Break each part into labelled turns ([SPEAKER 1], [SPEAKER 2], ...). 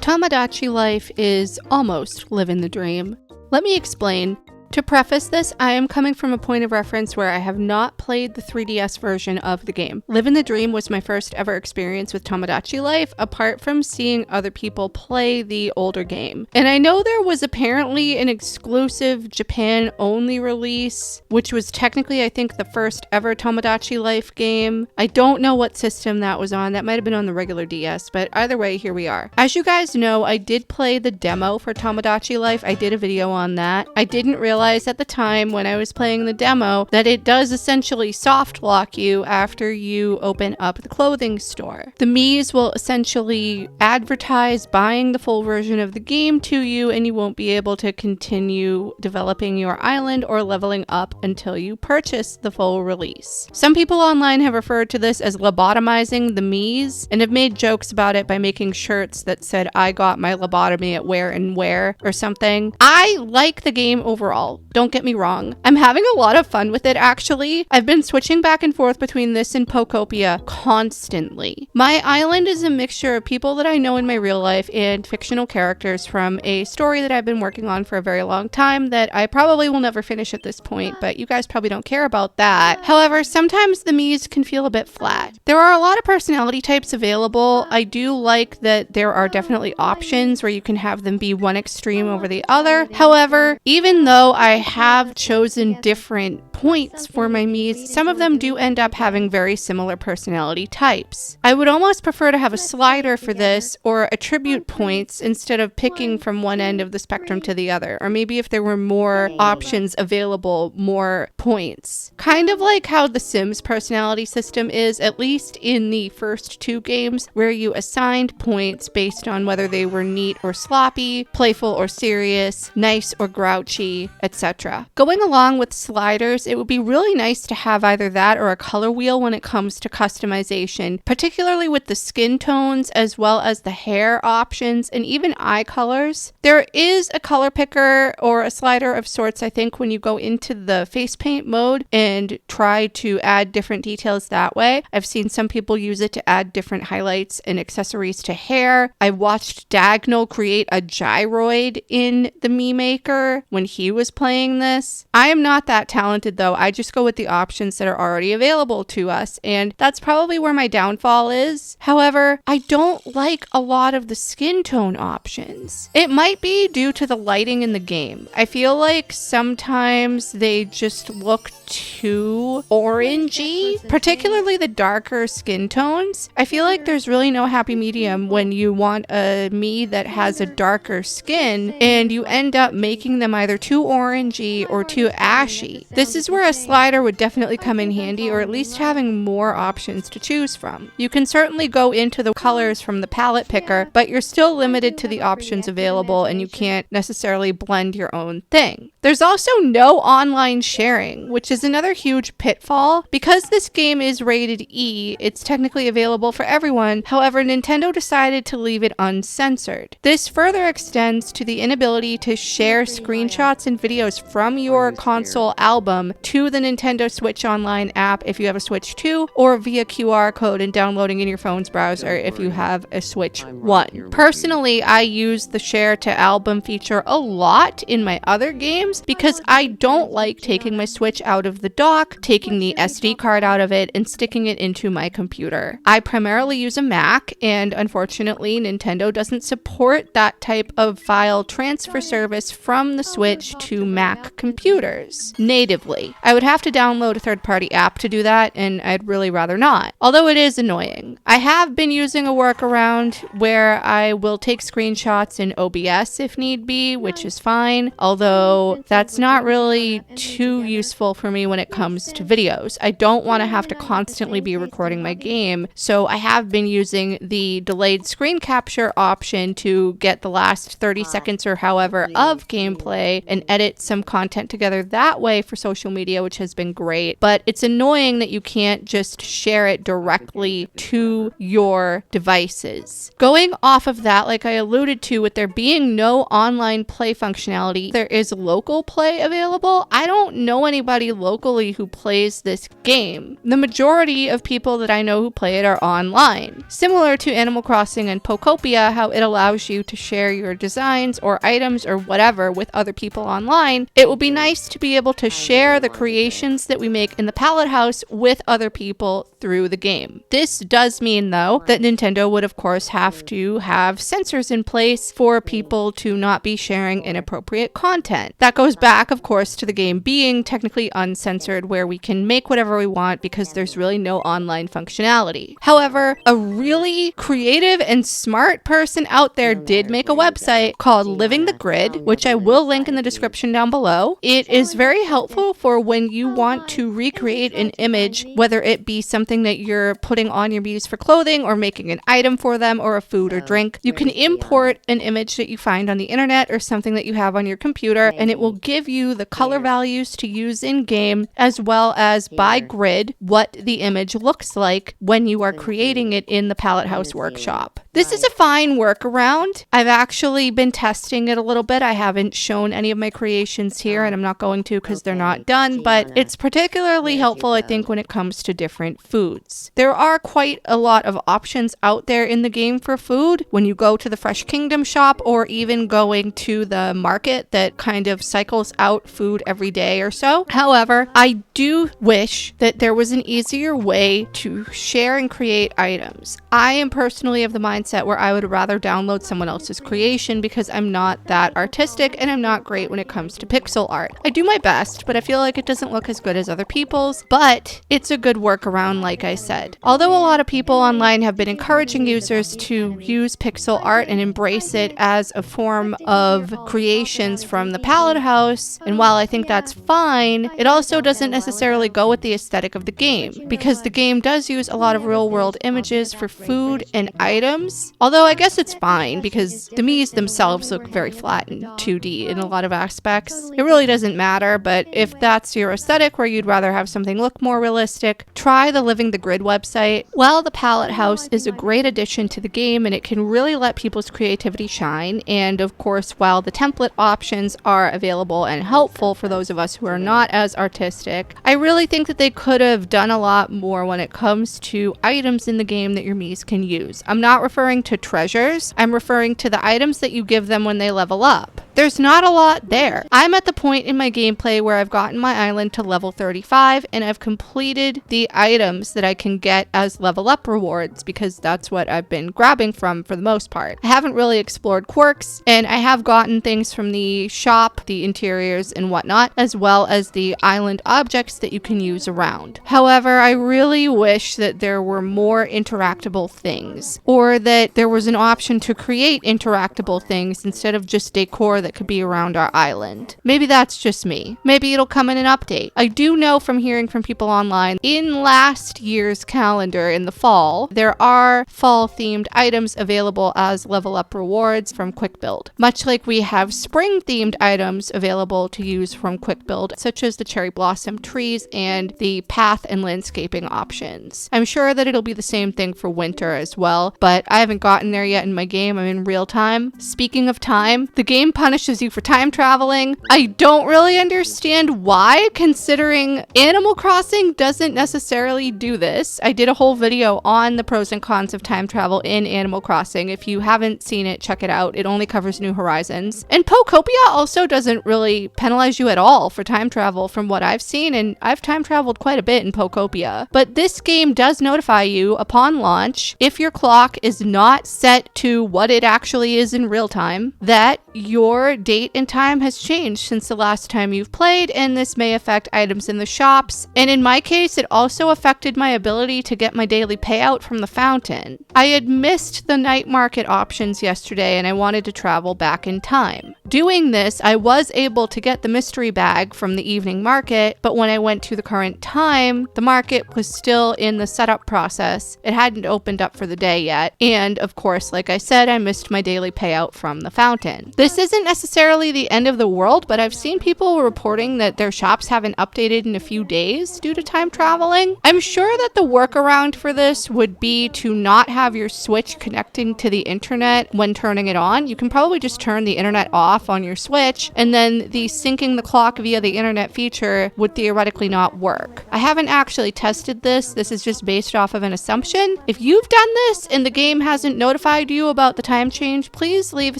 [SPEAKER 1] Tomodachi Life is almost living the dream. Let me explain. To preface this, I am coming from a point of reference where I have not played the 3DS version of the game. Living the Dream was my first ever experience with Tomodachi Life, apart from seeing other people play the older game. And I know there was apparently an exclusive Japan-only release, which was technically, I think, the first ever Tomodachi Life game. I don't know what system that was on. That might have been on the regular DS, but either way, here we are. As you guys know, I did play the demo for Tomodachi Life. I did a video on that. I didn't realize at the time when I was playing the demo that it does essentially soft lock you after you open up the clothing store. The Miis will essentially advertise buying the full version of the game to you, and you won't be able to continue developing your island or leveling up until you purchase the full release. Some people online have referred to this as lobotomizing the Miis and have made jokes about it by making shirts that said, "I got my lobotomy at where and where," or something. I like the game overall. Don't get me wrong. I'm having a lot of fun with it, actually. I've been switching back and forth between this and Pokopia constantly. My island is a mixture of people that I know in my real life and fictional characters from a story that I've been working on for a very long time that I probably will never finish at this point, but you guys probably don't care about that. However, sometimes the Miis can feel a bit flat. There are a lot of personality types available. I do like that there are definitely options where you can have them be one extreme over the other. However, even though I have chosen different points for my Miis, some of them do end up having very similar personality types. I would almost prefer to have a slider for this or attribute points instead of picking from one end of the spectrum to the other, or maybe if there were more options available, more points. Kind of like how the Sims personality system is, at least in the first two games, where you assigned points based on whether they were neat or sloppy, playful or serious, nice or grouchy, etc. Going along with sliders, it would be really nice to have either that or a color wheel when it comes to customization, particularly with the skin tones as well as the hair options and even eye colors. There is a color picker or a slider of sorts, I think, when you go into the face paint mode and try to add different details that way. I've seen some people use it to add different highlights and accessories to hair. I watched Dagnall create a gyroid in the Mii Maker when he was playing this. I am not that talented though. I just go with the options that are already available to us, and that's probably where my downfall is. However, I don't like a lot of the skin tone options. It might be due to the lighting in the game. I feel like sometimes they just look too orangey, particularly the darker skin tones. I feel like there's really no happy medium when you want a Mii that has a darker skin and you end up making them either too orangey or too ashy. This is where a slider would definitely come in handy, or at least having more options to choose from. You can certainly go into the colors from the palette picker, but you're still limited to the options available and you can't necessarily blend your own thing. There's also no online sharing, which is another huge pitfall. Because this game is rated E, it's technically available for everyone. However, Nintendo decided to leave it uncensored. This further extends to the inability to share screenshots and videos from your console album to the Nintendo Switch Online app if you have a Switch 2, or via QR code and downloading in your phone's browser if you have a Switch 1. Personally, I use the share to album feature a lot in my other games because I don't like taking my Switch out of the dock, taking the SD card out of it, and sticking it into my computer. I primarily use a Mac, and unfortunately, Nintendo doesn't support that type of file transfer service from the Switch to Mac computers natively. I would have to download a third-party app to do that, and I'd really rather not, although it is annoying. I have been using a workaround where I will take screenshots in OBS if need be, which is fine, although that's not really too useful for me when it comes to videos. I don't want to have to constantly be recording my game, so I have been using the delayed screen capture option to get the last 30 seconds or however of gameplay and edit some content together that way for social social media, which has been great, but it's annoying that you can't just share it directly to your devices. Going off of that, like I alluded to, with there being no online play functionality, there is local play available. I don't know anybody locally who plays this game. The majority of people that I know who play it are online. Similar to Animal Crossing and Pokopia, how it allows you to share your designs or items or whatever with other people online, it will be nice to be able to share the creations that we make in the Palette House with other people through the game. This does mean, though, that Nintendo would of course have to have censors in place for people to not be sharing inappropriate content. That goes back, of course, to the game being technically uncensored, where we can make whatever we want because there's really no online functionality. However, a really creative and smart person out there did make a website called Living the Grid, which I will link in the description down below. It is very helpful for when you want to recreate an image, whether it be something that you're putting on your Muse for clothing or making an item for them or a food or drink. You can import an image that you find on the internet or something that you have on your computer, and it will give you the color values to use in game, as well as by grid what the image looks like when you are creating it in the Palette House workshop. This is a fine workaround. I've actually been testing it a little bit. I haven't shown any of my creations here, and I'm not going to because they're not done, but it's particularly helpful, I think, when it comes to different foods. There are quite a lot of options out there in the game for food when you go to the Fresh Kingdom shop, or even going to the market that kind of cycles out food every day or so. However, I do wish that there was an easier way to share and create items. I am personally of the mindset where I would rather download someone else's creation because I'm not that artistic and I'm not great when it comes to pixel art. I do my best, but I feel like it doesn't look as good as other people's, but it's a good workaround, like I said. Although a lot of people online have been encouraging users to use pixel art and embrace it as a form of creations from the Palette House, and while I think that's fine, it also doesn't necessarily go with the aesthetic of the game, because the game does use a lot of real-world images for food and items. Although I guess it's fine because the Miis themselves look very flat and 2D in a lot of aspects. It really doesn't matter, but if that's your aesthetic where you'd rather have something look more realistic, try the Living the Grid website. While the Palette House is a great addition to the game and it can really let people's creativity shine, and of course while the template options are available and helpful for those of us who are not as artistic, I really think that they could have done a lot more when it comes to items in the game that your Miis can use. I'm not referring to treasures, I'm referring to the items that you give them when they level up. There's not a lot there. I'm at the point in my gameplay where I've gotten my island to level 35 and I've completed the items that I can get as level up rewards because that's what I've been grabbing from for the most part. I haven't really explored quirks, and I have gotten things from the shop, the interiors and whatnot, as well as the island objects that you can use around. However, I really wish that there were more interactable things, or that there was an option to create interactable things instead of just decor that could be around our island. Maybe that's just me. Maybe it'll come in an update. I do know from hearing from people online, in last year's calendar in the fall, there are fall themed items available as level up rewards from Quick Build. Much like we have spring themed items available to use from Quick Build, such as the cherry blossom trees and the path and landscaping options. I'm sure that it'll be the same thing for winter as well, but I haven't gotten there yet in my game. I'm in real time. Speaking of time, the game punishes you for time traveling. I don't really understand why, considering Animal Crossing doesn't necessarily do this. I did a whole video on the pros and cons of time travel in Animal Crossing. If you haven't seen it, check it out. It only covers New Horizons. And Pokopia also doesn't really penalize you at all for time travel from what I've seen, and I've time traveled quite a bit in Pokopia. But this game does notify you upon launch, if your clock is not set to what it actually is in real time, that your date and time has changed since the last time you've played, and this may affect items in the shops. And in my case, it also affected my ability to get my daily payout from the fountain. I had missed the night market options yesterday and I wanted to travel back in time. Doing this, I was able to get the mystery bag from the evening market, but when I went to the current time, the market was still in the setup process. It hadn't opened up for the day yet. And of course, like I said, I missed my daily payout from the fountain. This isn't necessarily the end of the world, but I've seen people reporting that their shops haven't updated in a few days due to time traveling. I'm sure that the workaround for this would be to not have your Switch connecting to the internet when turning it on. You can probably just turn the internet off on your Switch, and then the syncing the clock via the internet feature would theoretically not work. I haven't actually tested this. This is just based off of an assumption. If you've done this and the game hasn't notified you about the time change, please leave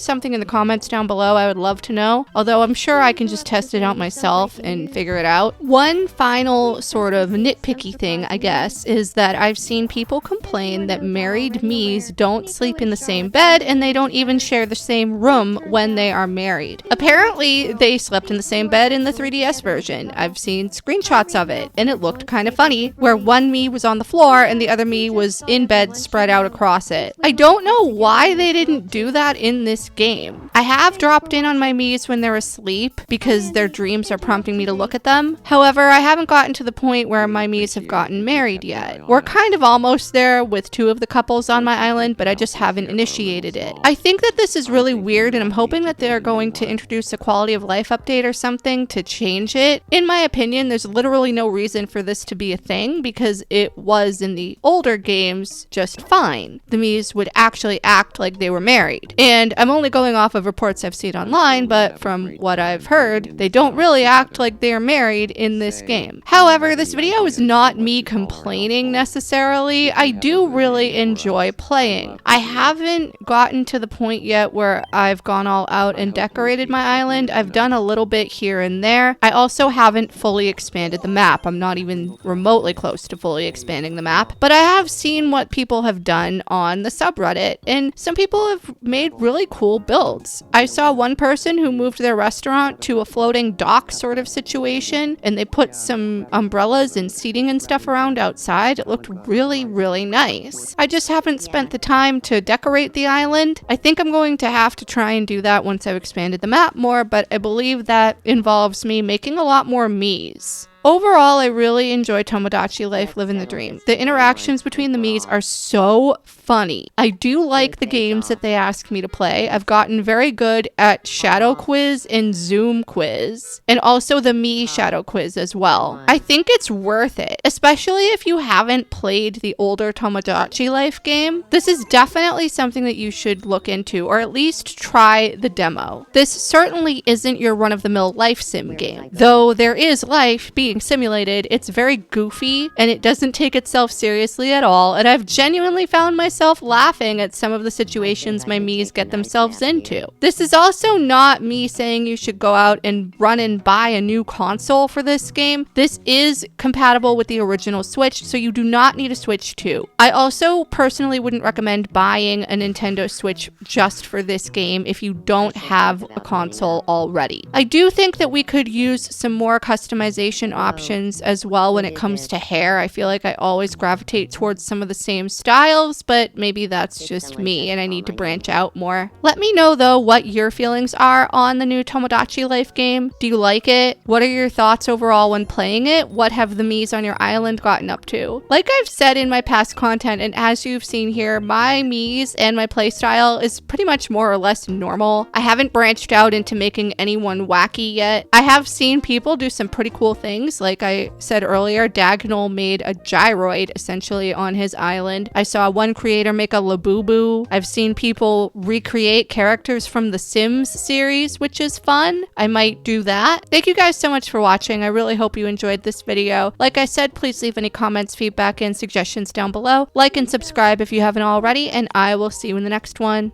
[SPEAKER 1] something in the comments down below. I would love to know, although I'm sure I can just test it out myself and figure it out. One final sort of nitpicky thing, I guess, is that I've seen people complain that married Miis don't sleep in the same bed and they don't even share the same room when they are married. Apparently, they slept in the same bed in the 3DS version. I've seen screenshots of it, and it looked kind of funny, where one Mii was on the floor and the other Mii was in bed spread out across it. I don't know why they didn't do that in this game. I have dropped in on my Miis when they're asleep because their dreams are prompting me to look at them. However, I haven't gotten to the point where my Miis have gotten married yet. We're kind of almost there with 2 of the couples on my island, but I just haven't initiated it. I think that this is really weird, and I'm hoping that they're going to introduce a quality of life update or something to change it. In my opinion, there's literally no reason for this to be a thing because it was in the older games just fine. The Miis would actually act like they were married. And I'm only going off of reports I've seen online, but from what I've heard, they don't really act like they're married in this game. However, this video is not me complaining necessarily. I do really enjoy playing. I haven't gotten to the point yet where I've gone all out and decorated my island. I've done a little bit here and there. I also haven't fully expanded the map. I'm not even remotely close to fully expanding the map, but I have seen what people have done on the subreddit, and some people have made really cool builds. I saw one person who moved their restaurant to a floating dock sort of situation, and they put some umbrellas and seating and stuff around outside. It looked really, really nice. I just haven't spent the time to decorate the island. I think I'm going to have to try and do that once I've expanded the map more, but I believe that involves me making a lot more Miis. Overall, I really enjoy Tomodachi Life Living the Dream. The interactions between the Miis are so funny. I do like the games that they ask me to play. I've gotten very good at Shadow Quiz and Zoom Quiz, and also the Mii Shadow Quiz as well. I think it's worth it, especially if you haven't played the older Tomodachi Life game. This is definitely something that you should look into, or at least try the demo. This certainly isn't your run-of-the-mill life sim game. Though there is life being simulated, it's very goofy and it doesn't take itself seriously at all, and I've genuinely found myself laughing at some of the situations my Miis get themselves into. This is also not me saying you should go out and run and buy a new console for this game. This is compatible with the original Switch, so you do not need a Switch 2. I also personally wouldn't recommend buying a Nintendo Switch just for this game if you don't have a console already. I do think that we could use some more customization options as well when it comes to hair. I feel like I always gravitate towards some of the same styles, but maybe that's just me and I need to branch out more. Let me know though what your feelings are on the new Tomodachi Life game. Do you like it? What are your thoughts overall when playing it? What have the Miis on your island gotten up to? Like I've said in my past content, and as you've seen here, my Miis and my playstyle is pretty much more or less normal. I haven't branched out into making anyone wacky yet. I have seen people do some pretty cool things. Like I said earlier, Dagnall made a gyroid essentially on his island. I saw one creator make a Labubu. I've seen people recreate characters from the Sims series, which is fun. I might do that. Thank you guys so much for watching. I really hope you enjoyed this video. Like I said, please leave any comments, feedback, and suggestions down below. Like and subscribe if you haven't already, and I will see you in the next one.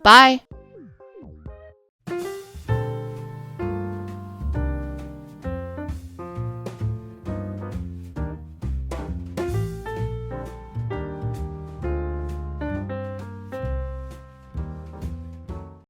[SPEAKER 1] Bye.